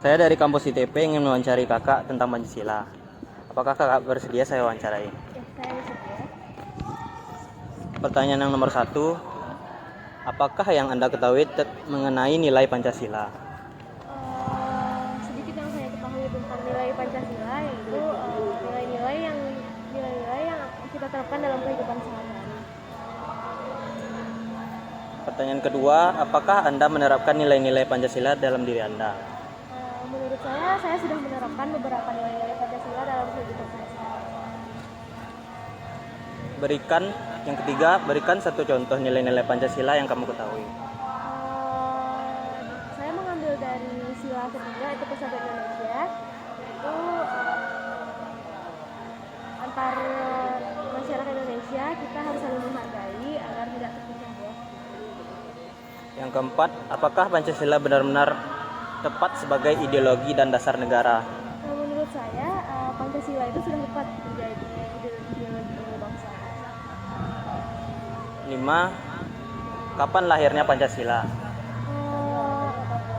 Saya dari kampus ITP ingin mewawancari kakak tentang Pancasila. Apakah kakak bersedia saya wawancarai? Ya, saya bersedia. Pertanyaan yang nomor 1, apakah yang Anda ketahui mengenai nilai Pancasila? Sedikit yang saya ketahui tentang nilai Pancasila yaitu nilai-nilai yang kita terapkan dalam kehidupan sehari-hari. Pertanyaan kedua, apakah Anda menerapkan nilai-nilai Pancasila dalam diri Anda? Menurut saya sudah menerapkan beberapa nilai-nilai Pancasila dalam kehidupan saya sehari-hari. Yang ketiga, berikan satu contoh nilai-nilai Pancasila yang kamu ketahui. Saya mengambil dari sila ketiga itu Persatuan Indonesia, itu antar masyarakat Indonesia kita harus saling menghargai agar tidak terpecah belah. Yang keempat, apakah Pancasila benar-benar tepat sebagai ideologi dan dasar negara? Menurut saya Pancasila itu sudah tepat menjadi ideologi bangsa. 5. Kapan lahirnya Pancasila?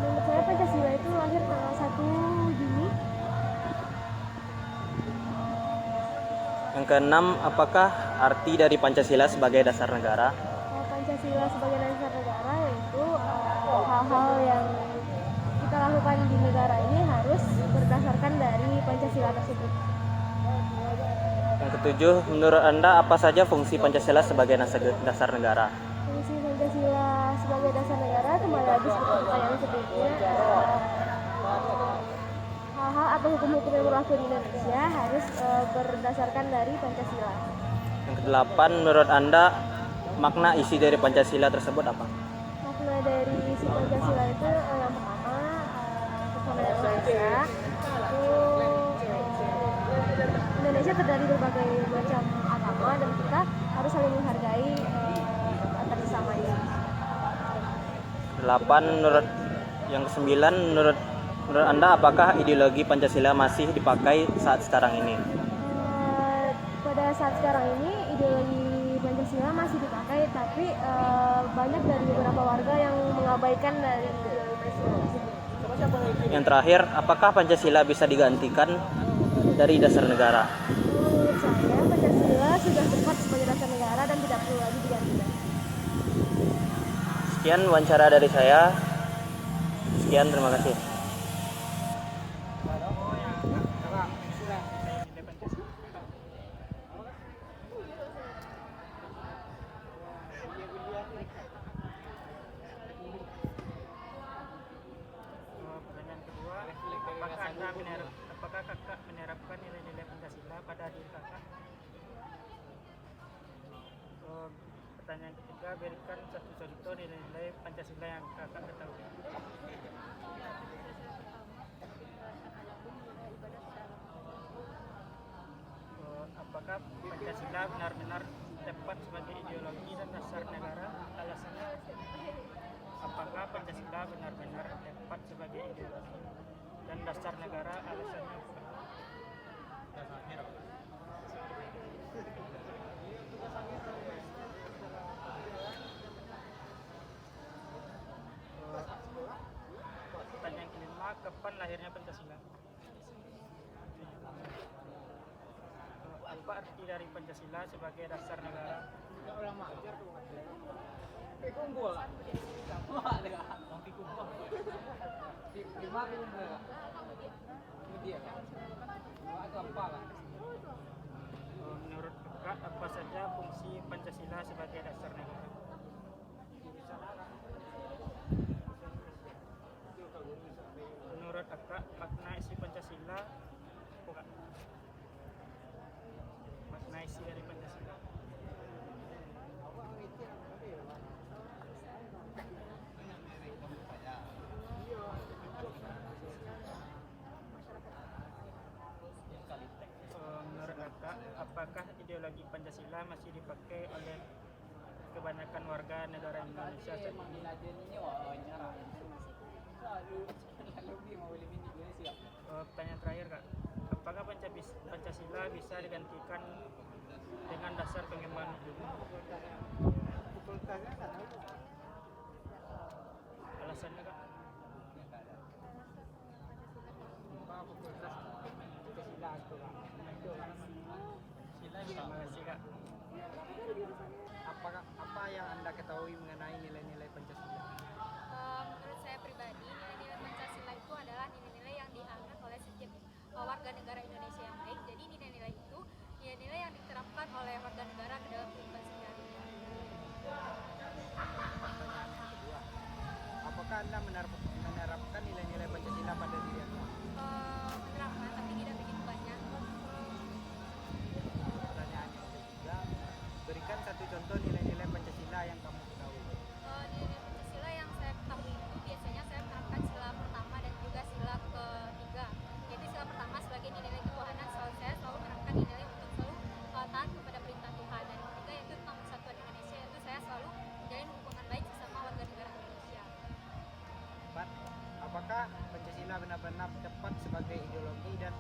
Menurut saya Pancasila itu lahir tanggal 1 Juni. Yang keenam, apakah arti dari Pancasila sebagai dasar negara? Pancasila sebagai dasar negara yaitu hal-hal yang kita lakukan di negara ini harus berdasarkan dari Pancasila tersebut. Yang ketujuh, menurut Anda apa saja fungsi Pancasila sebagai dasar negara? Fungsi Pancasila sebagai dasar negara kembali lagi seperti pertanyaan sebelumnya, hal-hal atau hukum-hukum yang berlaku di Indonesia harus berdasarkan dari Pancasila. Yang kedelapan, menurut Anda makna isi dari Pancasila tersebut apa? Makna dari isi Pancasila itu yang pertama kesamaan Indonesia. Indonesia terdiri dari berbagai macam agama dan kita harus saling menghargai antar sesamanya. 8, yang kesembilan, menurut Anda apakah ideologi Pancasila masih dipakai saat sekarang ini? Pada saat sekarang ini ideologi Pancasila masih dipakai, tapi banyak dari beberapa warga yang mengabaikan dari ideologi Pancasila. Yang terakhir, apakah Pancasila bisa digantikan dari dasar negara? Menurut saya Pancasila sudah tepat sebagai dasar negara dan tidak perlu lagi digantikan. Sekian wawancara dari saya. Sekian, terima kasih. Pertanyaan kedua, apakah kakak menerapkan nilai-nilai Pancasila pada diri kakak? Pertanyaan ketiga, berikan satu contoh nilai-nilai Pancasila yang kakak ketahui. Apakah Pancasila benar-benar tepat sebagai ideologi dan dasar negara? Alasannya, apakah Pancasila benar-benar tepat sebagai ideologi dan dasar negara? Alasannya, pertanyaan kelima, kapan lahirnya Pancasila? Apa arti dari Pancasila sebagai dasar negara? Menurut kakak, apa saja fungsi Pancasila sebagai dasar negara? Menurut kakak, makna isi Pancasila apa? Makna isi dari Pancasila. Menurut kakak, apakah ideologi Pancasila masih dipakai oleh kebanyakan warga negara Indonesia saat ini? Pertanyaan terakhir, kak, apakah Pancasila bisa digantikan dengan dasar pengembangan hidup? Alasannya, kak? Anda menerapkan nilai-nilai Pancasila pada diri Anda? Menerapkan tapi tidak begitu banyak. Pertanyaan yang ketiga, berikan satu contoh nilai-nilai Pancasila yang kamu ketahui. Nilai Pancasila yang saya ketahui itu biasanya saya menerapkan sila pertama dan juga sila ketiga. Yaitu sila pertama sebagai nilai ketuhanan, saya selalu menerapkan nilai untuk selalu taat kepada perintah Tuhan. Dan yang ketiga yaitu tentang persatuan Indonesia, yaitu saya selalu menjalin hubungan baik sesama warga negara Indonesia. 4. Apakah Pancasila benar-benar tepat sebagai ideologi dan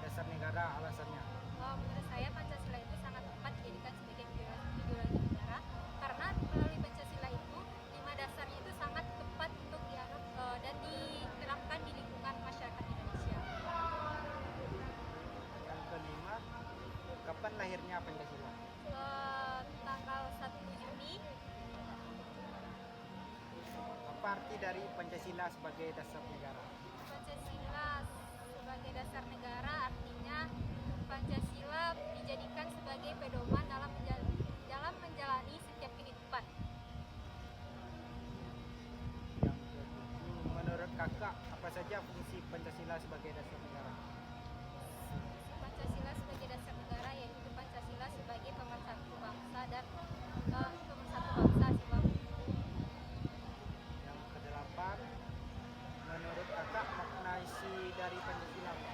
dasar negara? Alasannya? Menurut saya Pancasila itu sangat tepat dijadikan sebagai ideologi negara karena melalui Pancasila itu 5 dasarnya itu sangat tepat untuk dianut dan diterapkan di lingkungan masyarakat Indonesia. Yang kelima, kapan lahirnya Pancasila? Tanggal 1 Juni. Apa arti dari Pancasila sebagai dasar negara? Pancasila sebagai dasar negara artinya Pancasila dijadikan sebagai pedoman dalam menjalani setiap kehidupan. Yang ketujuh, menurut kakak, apa saja fungsi Pancasila sebagai dasar negara? Pancasila sebagai dasar negara yaitu Pancasila sebagai pemersatu bangsa dan pemersatu bangsa sih Bang. Yang kedelapan, menurut kakak makna isi dari Pancasila apa?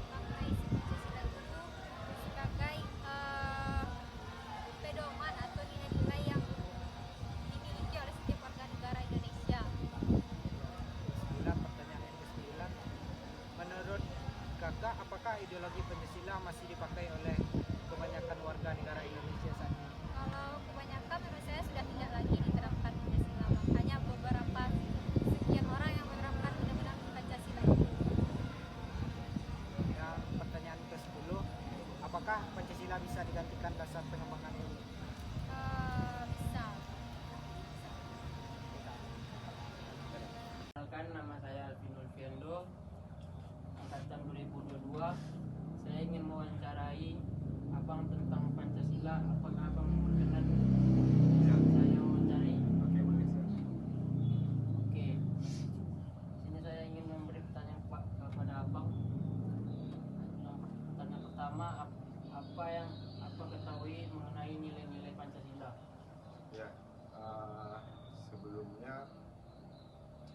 Makna isi Pancasila itu sebagai pedoman atau nilai-nilai yang dimiliki oleh setiap warga negara Indonesia. 9, pertanyaan yang ke-9, menurut kakak apakah ideologi Pancasila masih dipakai oleh kebanyakan warga negara Indonesia saat ini? Kalau kebanyakan menurut saya sudah tidak lagi diterapkan Pancasila, makanya beberapa sekian orang yang menerapkan benar-benar Pancasila itu. Yang pertanyaan ke-10, apakah Pancasila bisa digantikan dasar pengembangan ilmu? Bisa. Perkenalkan, nama saya Alvinul Fiendo, angkatan 2022. Saya ingin mewawancarai Abang tentang Pancasila. Apakah Abang berkenan saya wawancarai? Oke, boleh Sir. Oke. Sini saya ingin memberi pertanyaan kepada Abang. Yang pertanyaan pertama, apa yang Abang ketahui mengenai nilai-nilai Pancasila? Ya, sebelumnya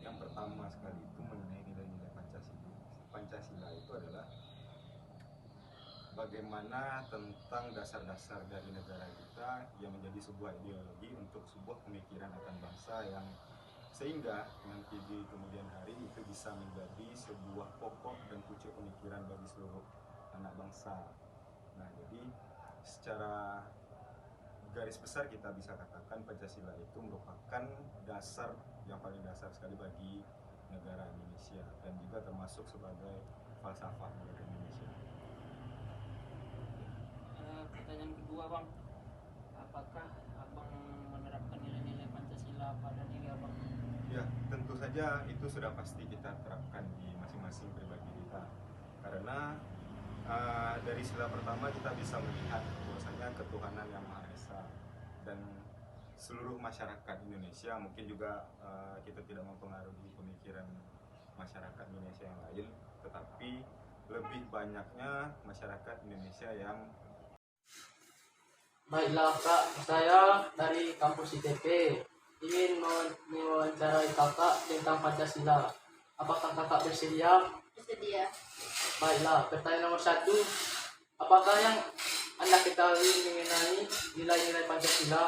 yang pertama sekali itu mengenai nilai-nilai Pancasila. Pancasila itu adalah bagaimana tentang dasar-dasar dari negara kita yang menjadi sebuah ideologi untuk sebuah pemikiran akan bangsa yang sehingga nanti di kemudian hari itu bisa menjadi sebuah pokok dan pucuk pemikiran bagi seluruh anak bangsa. Nah, jadi secara garis besar kita bisa katakan Pancasila itu merupakan dasar yang paling dasar sekali bagi negara Indonesia dan juga termasuk sebagai falsafah negara Indonesia. Pertanyaan kedua, Bang. Apakah Abang menerapkan nilai-nilai Pancasila pada diri Abang? Ya, tentu saja itu sudah pasti kita terapkan di masing-masing pribadi kita. Karena dari sila pertama kita bisa melihat bahwasanya ketuhanan yang Maha Esa dan seluruh masyarakat Indonesia, mungkin juga kita tidak mempengaruhi pemikiran masyarakat Indonesia yang lain, tetapi lebih banyaknya masyarakat Indonesia yang Baiklah Kak, saya dari kampus ITP ingin mewawancarai Kakak tentang Pancasila. Apakah Kakak bersedia? Bersedia. Baiklah, pertanyaan nomor 1. Apakah yang Anda ketahui mengenai nilai-nilai Pancasila?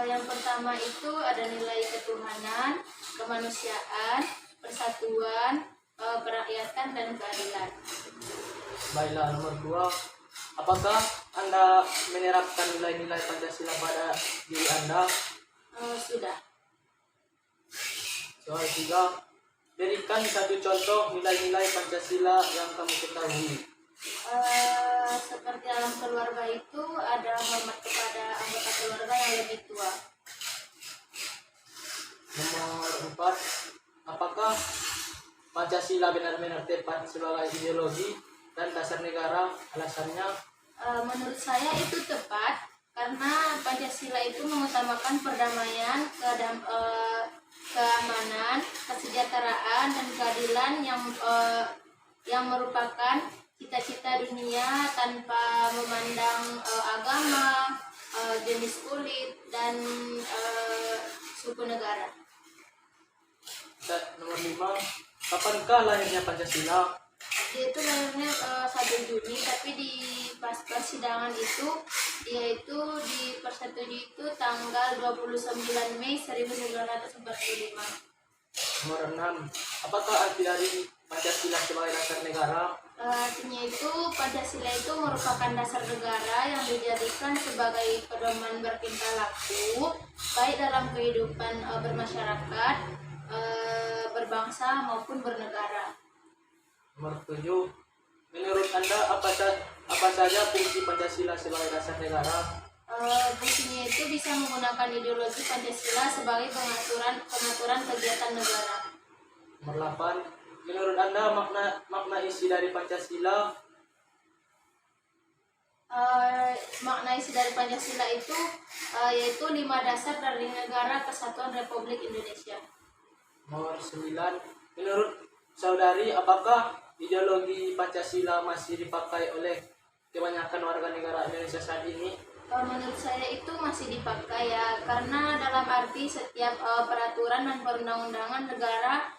Yang pertama itu ada nilai ketuhanan, kemanusiaan, persatuan, kerakyatan, dan keadilan. Baiklah, nomor 2. Apakah Anda menerapkan nilai-nilai Pancasila pada diri Anda? Sudah. Soal 3. Berikan satu contoh nilai-nilai Pancasila yang kamu ketahui. Seperti dalam keluarga itu ada hormat kepada anggota keluarga yang lebih tua. Nomor 4. Apakah Pancasila benar-benar tepat sebagai ideologi dan dasar negara? Alasannya? Menurut saya itu tepat karena Pancasila itu mengutamakan perdamaian, keamanan, kesejahteraan, dan keadilan yang merupakan cita-cita dunia tanpa memandang agama, jenis kulit, dan suku negara. Dan nomor 5, kapankah lahirnya Pancasila? Dia itu lahirnya 1 Juni, tapi di pas persidangan itu dia itu dipersetujui itu tanggal 29 Mei 1945. Nomor 6, apakah arti dari Pancasila sebagai dasar negara? Artinya itu Pancasila itu merupakan dasar negara yang dijadikan sebagai pedoman bertingkah laku baik dalam kehidupan bermasyarakat, berbangsa maupun bernegara. Nomor 7, menurut Anda apa saja fungsi Pancasila sebagai dasar negara? Fungsinya itu bisa menggunakan ideologi Pancasila sebagai pengaturan kegiatan negara. Nomor 8, menurut Anda makna isi dari Pancasila? Makna isi dari Pancasila itu yaitu 5 dasar dari Negara Kesatuan Republik Indonesia. Nomor 9, menurut saudari apakah ideologi Pancasila masih dipakai oleh kebanyakan warga negara Indonesia saat ini? Menurut saya itu masih dipakai ya, karena dalam arti setiap peraturan dan perundang-undangan negara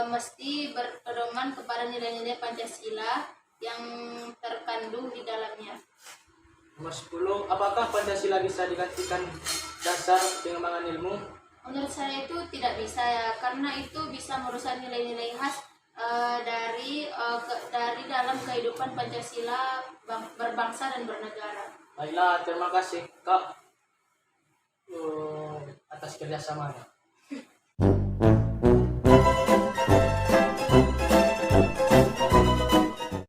mesti berpedoman kepada nilai-nilai Pancasila yang terkandung di dalamnya. Nomor 10, apakah Pancasila bisa digantikan dasar pengembangan ilmu? Menurut saya itu tidak bisa ya, karena itu bisa merusak nilai-nilai khas dari dalam kehidupan Pancasila berbangsa dan bernegara. Baiklah, terima kasih Kak atas kerjasamanya.